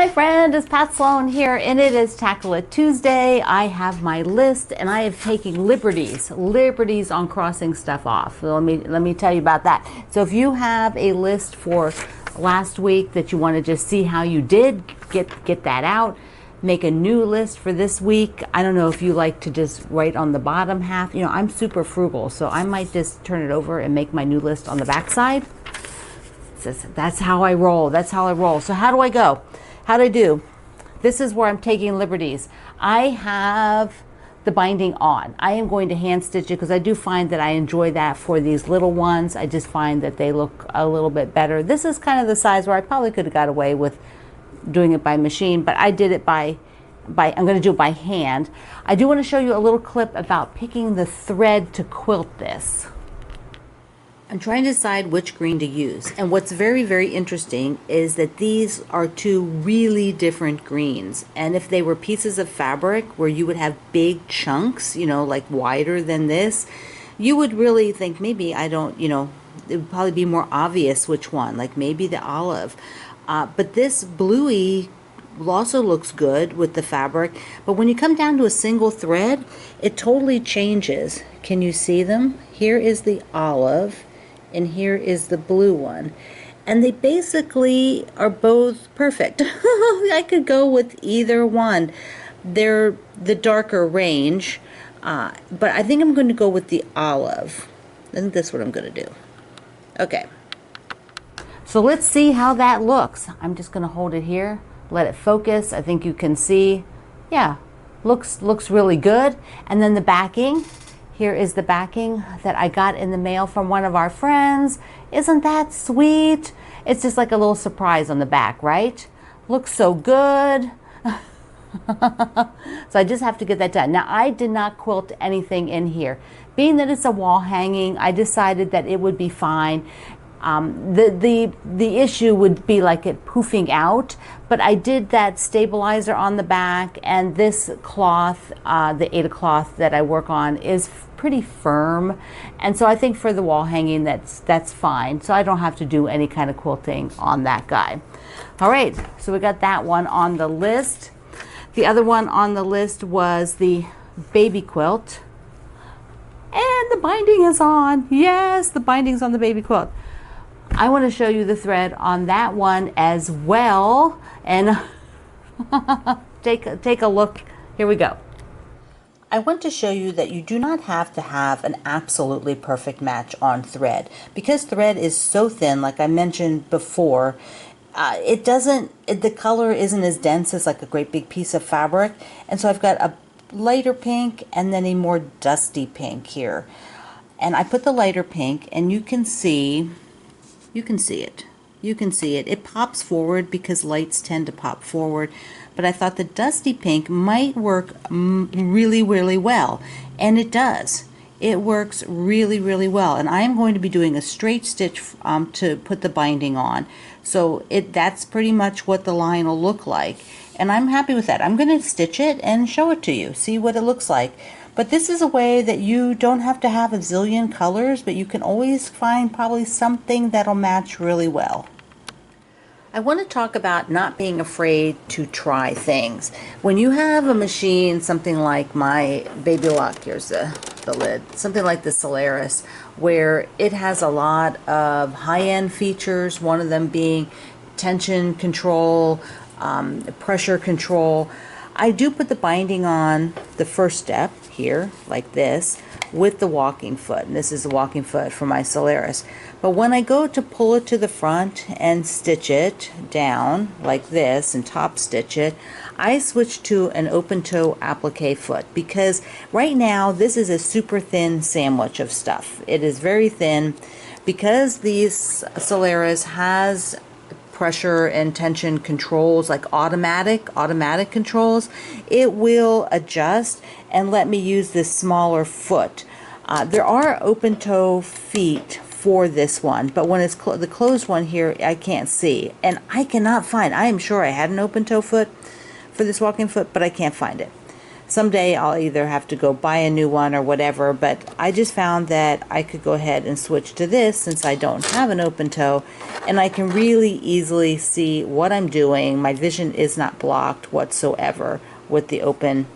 my friend, it's Pat Sloan here, and it is Tackle It Tuesday. I have my list, and I have taken liberties on crossing stuff off. So let me tell you about that. So if you have a list for last week that you want to just see how you did, get that out. Make a new list for this week. I don't know if you like to just write on the bottom half. You know, I'm super frugal, so I might just turn it over and make my new list on the back side. That's how I roll. So how do I go? How'd I do? This is where I'm taking liberties. I have the binding on. I am going to hand stitch it because I do find that I enjoy that for these little ones. I just find that they look a little bit better. This is kind of the size where I probably could have got away with doing it by machine, but I did it I'm going to do it by hand. I do want to show you a little clip about picking the thread to quilt this. I'm trying to decide which green to use, and what's very, very interesting is that these are two really different greens, and if they were pieces of fabric where you would have big chunks, you know, like wider than this, you would really think maybe it would probably be more obvious which one, like maybe the olive. But this bluey also looks good with the fabric, but when you come down to a single thread, it totally changes. Can you see them? Here is the olive, and here is the blue one, and they basically are both perfect. I could go with either one. They're the darker range, but I think I'm going to go with the olive. I think that's what I'm going to do. Okay. So let's see how that looks. I'm just going to hold it here, let it focus. I think you can see, yeah, looks really good. And then the backing, here is the backing that I got in the mail from one of our friends. Isn't that sweet? It's just like a little surprise on the back, right? Looks so good. So I just have to get that done. Now, I did not quilt anything in here. Being that it's a wall hanging, I decided that it would be fine. The issue would be like it poofing out, but I did that stabilizer on the back, and this cloth, the Ada cloth that I work on, is pretty firm, and so I think for the wall hanging that's fine, so I don't have to do any kind of quilting on that guy. All right, so we got that one on the list. The other one on the list was the baby quilt, and the binding is on. Yes, the binding's on the baby quilt. I want to show you the thread on that one as well, and take a look. Here we go. I want to show you that you do not have to have an absolutely perfect match on thread, because thread is so thin, like I mentioned before. The color isn't as dense as like a great big piece of fabric, and so I've got a lighter pink and then a more dusty pink here, and I put the lighter pink, and you can see it. It pops forward because lights tend to pop forward, but I thought the dusty pink might work really, really well, and it does. It works really, really well, and I am going to be doing a straight stitch to put the binding on. So that's pretty much what the line will look like, and I'm happy with that. I'm going to stitch it and show it to you, see what it looks like. But this is a way that you don't have to have a zillion colors, but you can always find probably something that'll match really well. I want to talk about not being afraid to try things. When you have a machine, something like my Baby Lock, here's the lid, something like the Solaris, where it has a lot of high-end features, one of them being tension control, pressure control. I do put the binding on the first step here, like this, with the walking foot, and this is the walking foot for my Solaris. But when I go to pull it to the front and stitch it down like this and top stitch it, I switch to an open toe applique foot, because right now this is a super thin sandwich of stuff. It is very thin because these Solaris has pressure and tension controls, like automatic controls. It will adjust and let me use this smaller foot. There are open toe feet for this one, but when it's the closed one here, I can't see, and I cannot find. I am sure I had an open toe foot for this walking foot, but I can't find it. Someday I'll either have to go buy a new one or whatever, but I just found that I could go ahead and switch to this since I don't have an open toe, and I can really easily see what I'm doing. My vision is not blocked whatsoever with the open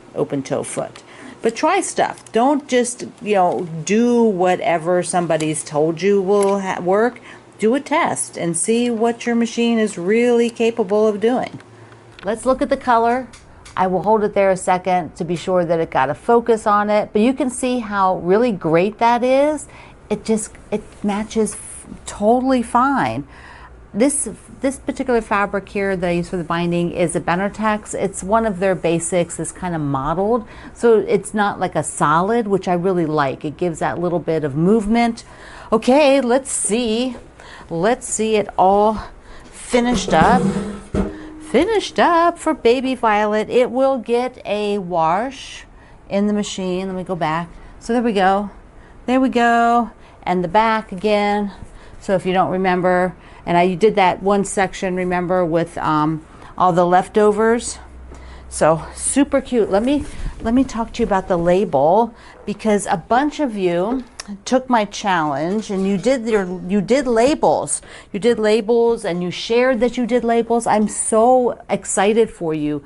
toe foot. But try stuff. Don't just, do whatever somebody's told you will work. Do a test and see what your machine is really capable of doing. Let's look at the color. I will hold it there a second to be sure that it got a focus on it, but you can see how really great that is. It matches totally fine. This particular fabric here that I use for the binding is a Benatex. It's one of their basics. It's kind of modeled, so it's not like a solid, which I really like. It gives that little bit of movement. Okay, let's see it all finished up. Finished up for baby Violet. It will get a wash in the machine. Let me go back. So there we go. There we go. And the back again. So if you don't remember, and I did that one section, remember, with all the leftovers. So super cute. Let me talk to you about the label, because a bunch of you took my challenge and you did labels. You did labels and you shared that you did labels. I'm so excited for you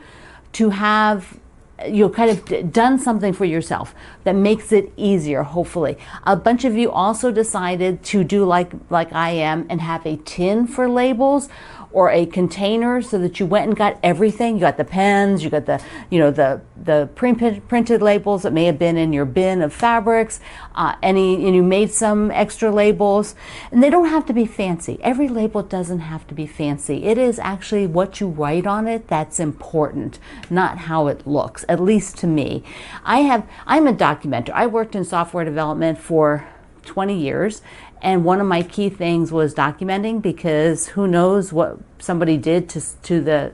to have kind of done something for yourself that makes it easier, hopefully. A bunch of you also decided to do like I am and have a tin for labels, or a container, so that you went and got everything. You got the pens, you got the printed labels that may have been in your bin of fabrics, and you made some extra labels. And they don't have to be fancy. Every label doesn't have to be fancy. It is actually what you write on it that's important, not how it looks, at least to me. I'm a documenter. I worked in software development for 20 years. And one of my key things was documenting, because who knows what somebody did to the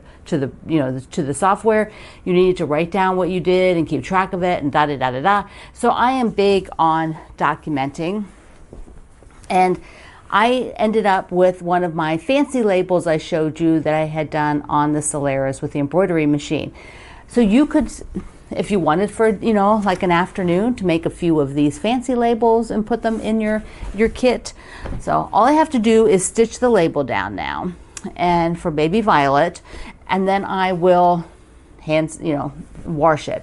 software. You needed to write down what you did and keep track of it, and da da da da da. So I am big on documenting, and I ended up with one of my fancy labels I showed you that I had done on the Solaris with the embroidery machine. So you could, if you wanted, for like an afternoon, to make a few of these fancy labels and put them in your kit. So all I have to do is stitch the label down now, and for baby Violet, and then I will wash it.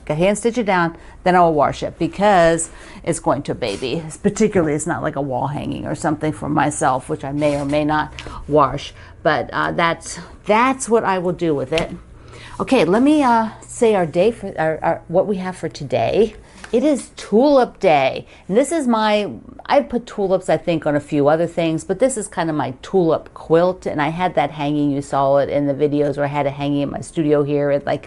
Hand stitch it down, then I will wash it, because it's going to a baby. Particularly, it's not like a wall hanging or something for myself, which I may or may not wash. But that's what I will do with it. Okay, let me say our day for our what we have for today. It is Tulip Day, and this is I put tulips, I think, on a few other things, but this is kind of my tulip quilt, and I had that hanging. You saw it in the videos where I had it hanging in my studio here at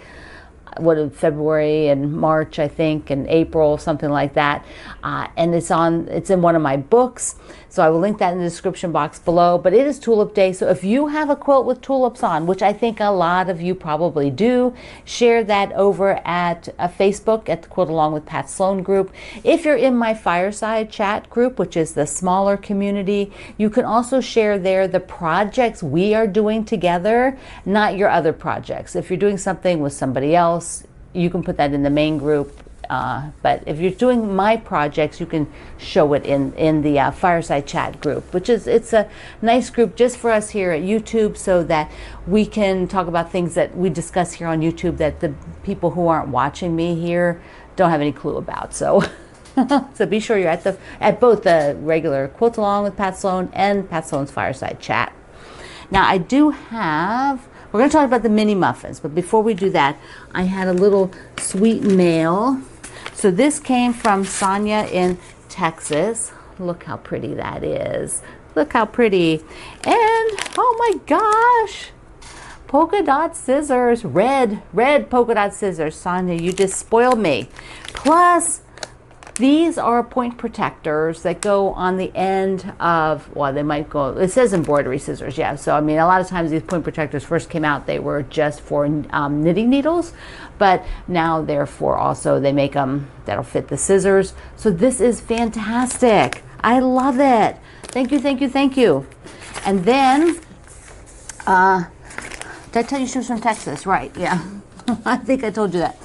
February and March, I think, and April, something like that. And it's in one of my books, so I will link that in the description box below. But it is Tulip Day, so if you have a quilt with tulips on, which I think a lot of you probably do, share that over at Facebook at the Quilt Along with Pat Sloan group. If you're in my fireside chat group, which is the smaller community, you can also share there the projects we are doing together, not your other projects. If you're doing something with somebody else, you can put that in the main group. But if you're doing my projects, you can show it in the fireside chat group, it's a nice group just for us here at YouTube, so that we can talk about things that we discuss here on YouTube that the people who aren't watching me here don't have any clue about. So so be sure you're at both the regular Quilt Along with Pat Sloan and Pat Sloan's fireside chat. Now we're going to talk about the mini muffins, but before we do that, I had a little sweet mail. So this came from Sonia in Texas. Look how pretty that is. Look how pretty. And oh my gosh, polka dot scissors, red polka dot scissors. Sonia, you just spoiled me. Plus, these are point protectors that go on the end of, they might go, it says embroidery scissors, yeah. So, I mean, a lot of times these point protectors first came out, they were just for knitting needles, but now they make them that'll fit the scissors. So this is fantastic. I love it. Thank you, thank you, thank you. And then, did I tell you she was from Texas? Right, yeah. I think I told you that.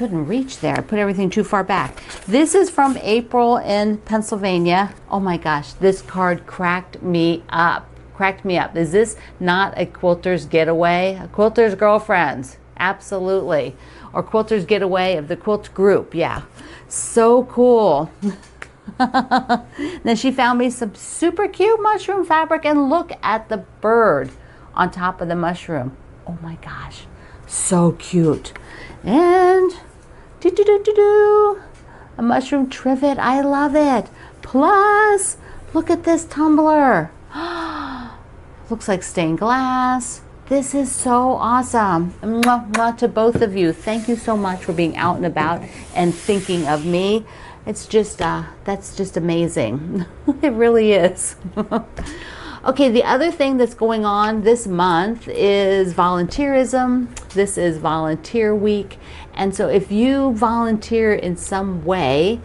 couldn't reach there. I put everything too far back. This is from April in Pennsylvania. Oh my gosh, this card cracked me up. Cracked me up. Is this not a quilter's getaway? A quilter's girlfriends, absolutely. Or quilter's getaway of the quilt group, yeah. So cool. Then she found me some super cute mushroom fabric, and look at the bird on top of the mushroom. Oh my gosh, so cute. And a mushroom trivet. I love it. Plus, look at this tumbler. Looks like stained glass. This is so awesome. Mwah, mwah to both of you. Thank you so much for being out and about and thinking of me. It's just, that's just amazing. It really is. Okay, the other thing that's going on this month is volunteerism. This is volunteer week. And so if you volunteer in some way,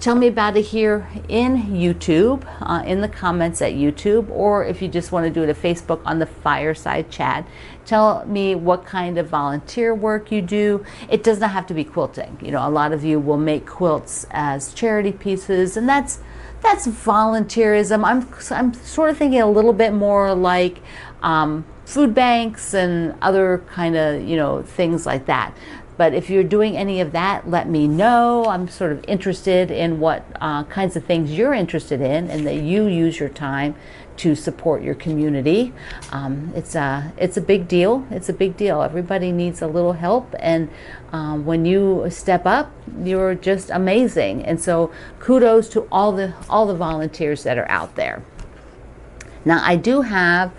tell me about it here in YouTube, in the comments at YouTube, or if you just want to do it at Facebook on the fireside chat. Tell me what kind of volunteer work you do. It does not have to be quilting. You know, a lot of you will make quilts as charity pieces, and that's volunteerism. I'm sort of thinking a little bit more like food banks and other kind of, you know, things like that. But if you're doing any of that, let me know. I'm sort of interested in what kinds of things you're interested in, and that you use your time to support your community. It's a big deal. It's a big deal. Everybody needs a little help, and when you step up, you're just amazing. And so kudos to all the volunteers that are out there. Now I do have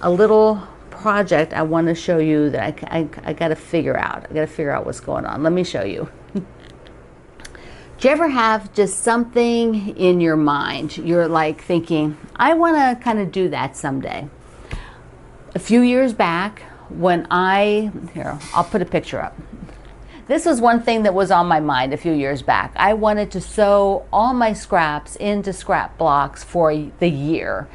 a little project I want to show you that I got to figure out. I got to figure out what's going on. Let me show you. Do you ever have just something in your mind? You're like thinking, I want to kind of do that someday. A few years back, when here, I'll put a picture up. This was one thing that was on my mind a few years back. I wanted to sew all my scraps into scrap blocks for the year.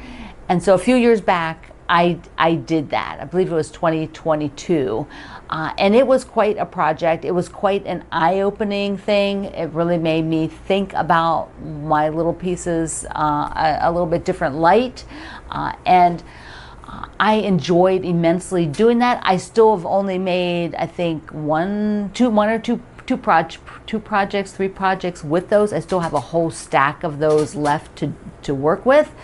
And so a few years back, I did that. I believe it was 2022. And it was quite a project. It was quite an eye-opening thing. It really made me think about my little pieces a little bit different light. And I enjoyed immensely doing that. I still have only made, I think, two projects, 3 projects with those. I still have a whole stack of those left to work with.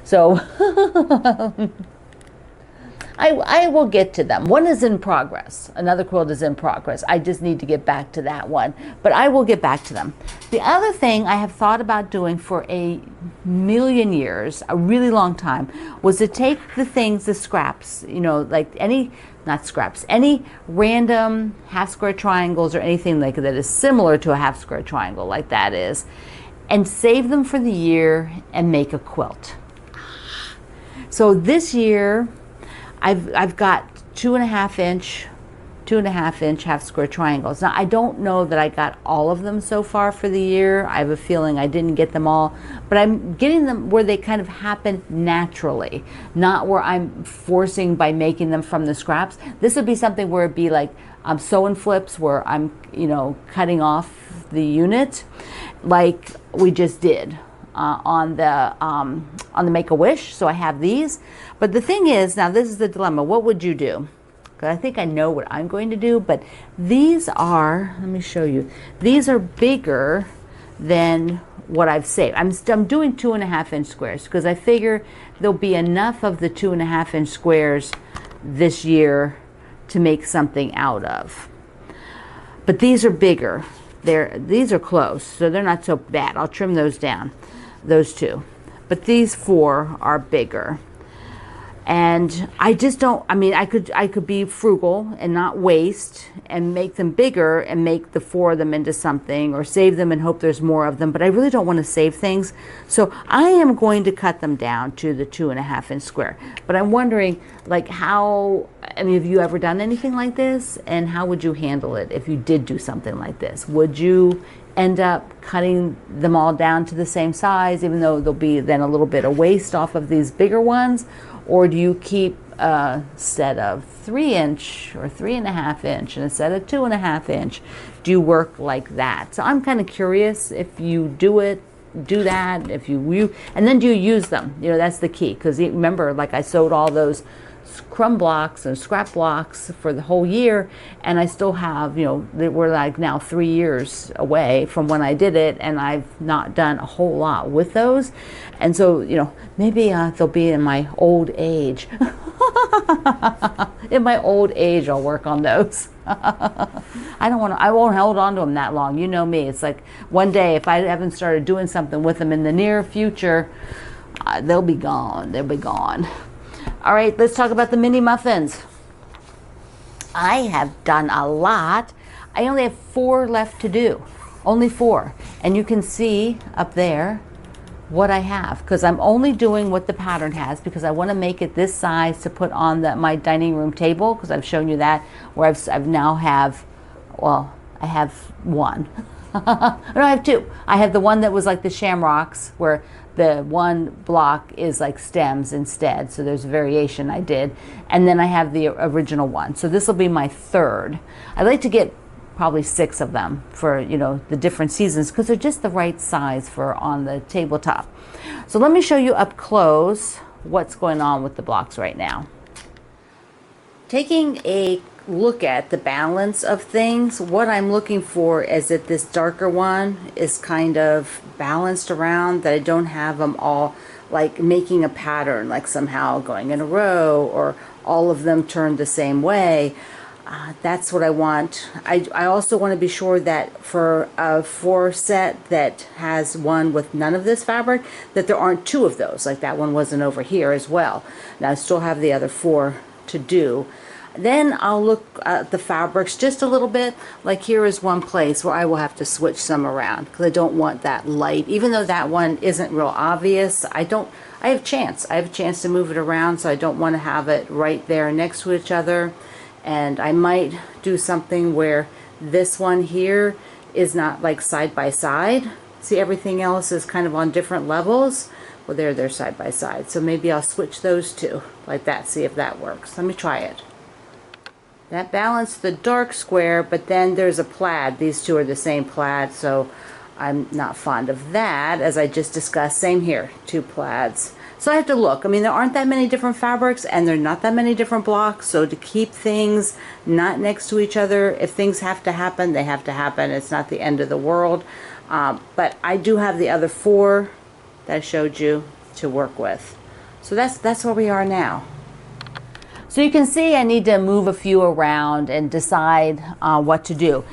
So I will get to them. One is in progress. Another quilt is in progress. I just need to get back to that one, but I will get back to them. The other thing I have thought about doing for a million years, a really long time, was to take the things, the scraps, you know, like any random half square triangles or anything like that is similar to a half square triangle like that is, and save them for the year and make a quilt. So this year I've got 2.5 inch half square triangles. Now I don't know that I got all of them so far for the year. I have a feeling I didn't get them all, but I'm getting them where they kind of happen naturally, not where I'm forcing by making them from the scraps. This would be something where it'd be like sew and flips, where I'm, you know, cutting off the unit like we just did on the Make-A-Wish. So I have these, but the thing is, now this is the dilemma. What would you do? Because I think I know what I'm going to do, but these are, let me show you, these are bigger than what I've saved. I'm doing 2.5 inch squares because I figure there'll be enough of the 2.5 inch squares this year to make something out of. But these are bigger. These are close, so they're not so bad. I'll trim those down, those 2. But these 4 are bigger. And I just don't, I mean, I could be frugal and not waste and make them bigger and make the 4 of them into something, or save them and hope there's more of them, but I really don't want to save things. So I am going to cut them down to the 2.5 inch square. But I'm wondering, like, how, I mean, have you ever done anything like this? And how would you handle it if you did do something like this? Would you end up cutting them all down to the same size, even though there'll be then a little bit of waste off of these bigger ones? Or do you keep a set of 3-inch or 3.5-inch and a set of 2.5-inch? Do you work like that? So I'm kind of curious if you do that, if you and then do you use them? You know, that's the key, because remember, like, I sewed all those crumb blocks and scrap blocks for the whole year, and I still have, you know, we're like now 3 years away from when I did it, and I've not done a whole lot with those. And so, you know, maybe they'll be in my old age. In my old age, I'll work on those. I won't hold on to them that long. You know me. It's like one day, if I haven't started doing something with them in the near future, they'll be gone. They'll be gone. All right, let's talk about the mini muffins. I have done a lot. I only have 4 left to do. Only 4. And you can see up there what I have, because I'm only doing what the pattern has, because I want to make it this size to put on my dining room table, because I've shown you that, where I've now have, well, I have 1. No, I have 2. I have the one that was like the shamrocks, where the one block is like stems instead, so there's a variation I did, and then I have the original one. So this will be my 3rd. I'd like to get probably 6 of them for, you know, the different seasons, because they're just the right size for on the tabletop. So let me show you up close what's going on with the blocks right now. Taking a look at the balance of things, what I'm looking for is that this darker one is kind of balanced around, that I don't have them all like making a pattern, like somehow going in a row or all of them turned the same way. That's what I want. I also want to be sure that for a 4 set that has one with none of this fabric, that there aren't 2 of those, like that one wasn't over here as well. Now I still have the other 4 to do. Then I'll look at the fabrics just a little bit. Like here is one place where I will have to switch some around, because I don't want that light, even though that one isn't real obvious. I have a chance to move it around, so I don't want to have it right there next to each other. And I might do something where this one here is not like side by side. See, everything else is kind of on different levels. Well, they're side by side. So maybe I'll switch those 2 like that, see if that works. Let me try it. That balanced the dark square, but then there's a plaid. These 2 are the same plaid, so I'm not fond of that, as I just discussed. Same here, 2 plaids. So I have to look. I mean, there aren't that many different fabrics, and there are not that many different blocks, so to keep things not next to each other, if things have to happen, they have to happen. It's not the end of the world. But I do have the other 4 that I showed you to work with. So that's where we are now. So you can see I need to move a few around and decide what to do.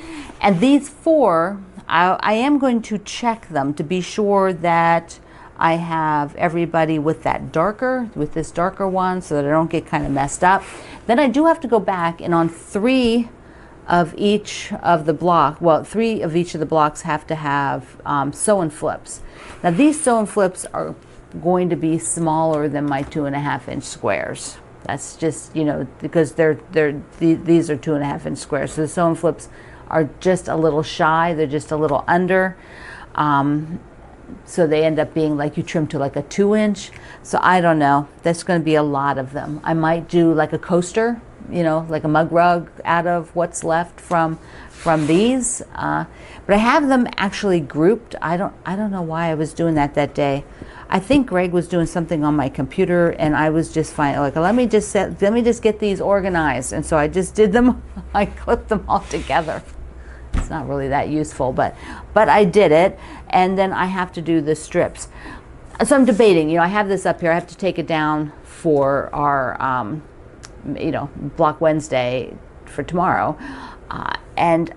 And these 4, I am going to check them to be sure that I have everybody with this darker one, so that I don't get kind of messed up. Then I do have to go back, and on 3 of each of the block, well, 3 of each of the blocks have to have sew-and flips. Now these sew-and flips are going to be smaller than my 2.5-inch squares. That's just, you know, because these are 2.5-inch squares. So the sew-and flips are just a little shy. They're just a little under. So they end up being like, you trim to like a 2-inch. So I don't know. That's going to be a lot of them. I might do like a coaster, you know, like a mug rug out of what's left from these. But I have them actually grouped. I don't know why I was doing that day. I think Greg was doing something on my computer, and I was just fine. Like, let me just get these organized. And so I just did them. I clipped them all together. It's not really that useful, but I did it. And then I have to do the strips. So I'm debating, you know, I have this up here. I have to take it down for our, you know, Block Wednesday for tomorrow. And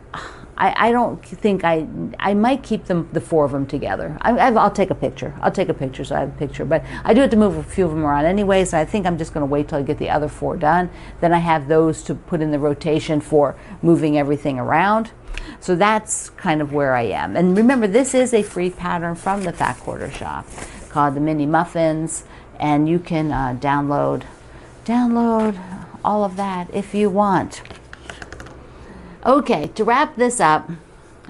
I don't think I might keep the 4 of them together. I'll take a picture. So I have a picture. But I do have to move a few of them around anyways. And I think I'm just going to wait till I get the other 4 done. Then I have those to put in the rotation for moving everything around. So that's kind of where I am. And remember, this is a free pattern from the Fat Quarter Shop called the Mini Muffins. And you can download all of that if you want. Okay, to wrap this up,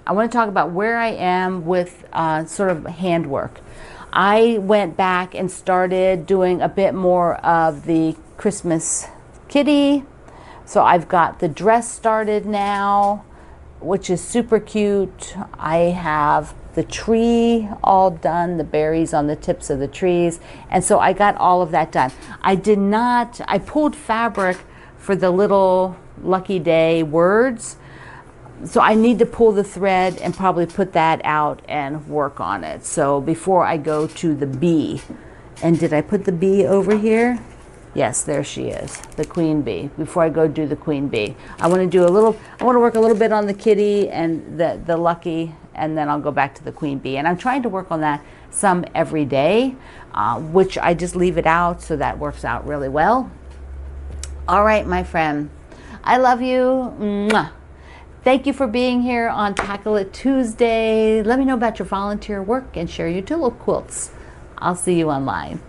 I want to talk about where I am with sort of handwork. I went back and started doing a bit more of the Christmas kitty. So I've got the dress started now, which is super cute. I have the tree all done, the berries on the tips of the trees. And so I got all of that done. I pulled fabric for the little lucky day words. So I need to pull the thread and probably put that out and work on it. So before I go to the bee, and did I put the bee over here? Yes, there she is, the queen bee. Before I go do the queen bee, I want to work a little bit on the kitty and the lucky, and then I'll go back to the queen bee. And I'm trying to work on that some every day, which I just leave it out, so that works out really well. All right, my friend, I love you. Mwah. Thank you for being here on Tackle It Tuesday. Let me know about your volunteer work and share your tulip quilts. I'll see you online.